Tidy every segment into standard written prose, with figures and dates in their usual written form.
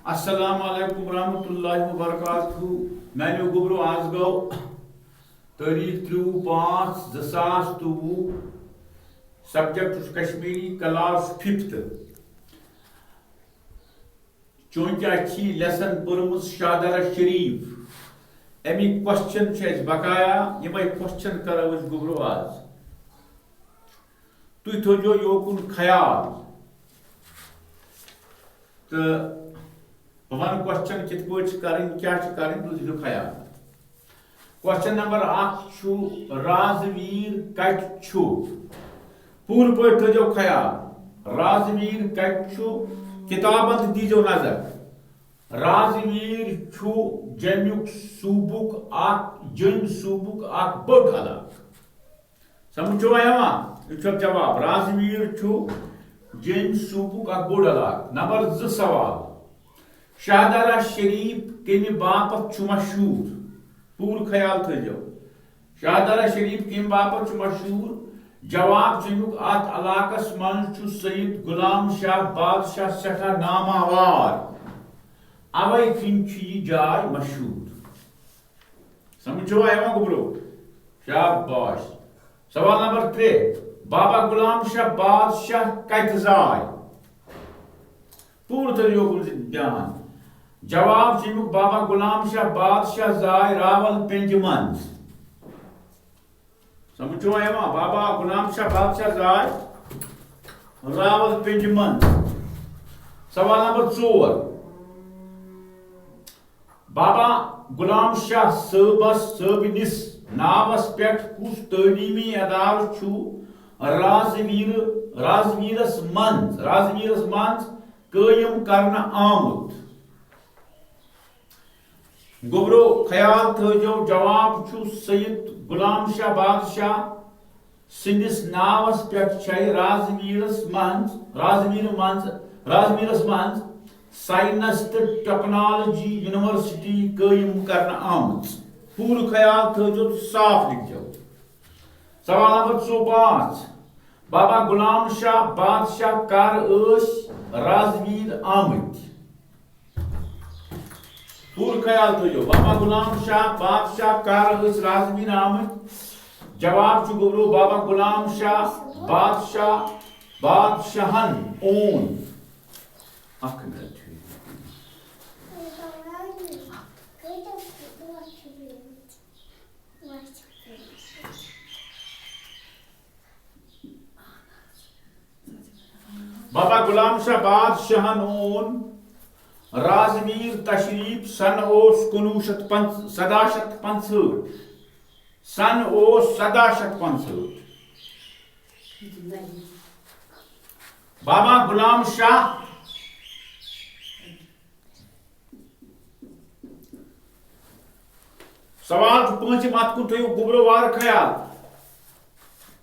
अस्सलाम वालेकुम रहमतुल्लाहि व बरकातहू। मैंने गुबरो आज गो तारीख 3/5/2023। Subject Kashmiri class 5th। चूंकि अच्छी लेसन पर्म शादरा शरीफ अमिक क्वेश्चन बकाया यमे क्वेश्चन करो गुबरो आज तुम थो योकुन ख्याल तो वन क्वेश्चन कित करें क्या करें तुम थो ख्याल। क्वेश्चन नंबर 1 राजवीर कट पूर पे थो ख्याल। राजवीर कट किताबन दीजो नजर। राजवीर जमुक सूबुक जम सूबुक बड़ इलाक समझो जवाब। राजवीर जम सूबुक बड़ इलाक। नंबर 2 सवाल शाहदरा शरीफ कमि बापत मशहूर। पूर ख्याल थो। शाहदरा शरीफ कमि बापत मशहूर। जवाब जमुक अत इलाकस मन सईद गुलाम शाह बादशाह सठा नामावार अवे किन जाय मशहूर। समझो गुबरो शाबाश। सवाल नंबर 3 बाबा गुलाम शाह बादशाह कत जाय। पूर थो ध्यान। जवाब जमुक बाबा गुलाम शाह बादशाह जाय रावलपिंड मंज। समझो बाबा गुलाम शाह बादशाह जाय रावलपिंड मंज। सवाल नंबर 4 बाबा गुलाम शाह सबनिस नावस पे कुछ तलीमी अदार राजवीरस मंज कायम करना आमुत। गुबरो ख्याल थो। जवाब सईद गुलाम शाह बादशाह सिंदिस नावस पे राजवीरस मंज साइंस तो टेक्नोलॉजी यूनिवर्सिटी कायम करना आमुत। पूर ख्याल थो साफ लिखो। सवाल नंबर 5 बाबा गुलाम शाह बादशाह कर राजवीर आमत। पूर ख्याल थो। बाबा गुलाम शाह बादशाह कर राजवीर आमत। जवाब गुबरो बाबा गुलाम शाह बादशाहन ओन बाबा गुलाम शाह बादशाहन ओन राजवीर तशरीफ सन 1765 सन 1765। बाबा गुलाम शाह सवाल 5 अत कुन थो गुबरो वार ख्याल।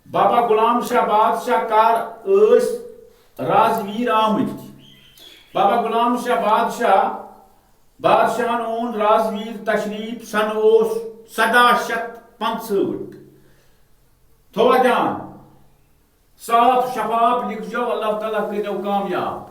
बाबा गुलाम शाह बादशाह कर राजवीर आमत। बाबा गुलाम शाह बादशाहन ओन राजवीर तशरीफ सन 1765। थोड़ा ध्यान साफ शफाफ लिख जाओ। अल्लाह ताला कर दो कामयाब।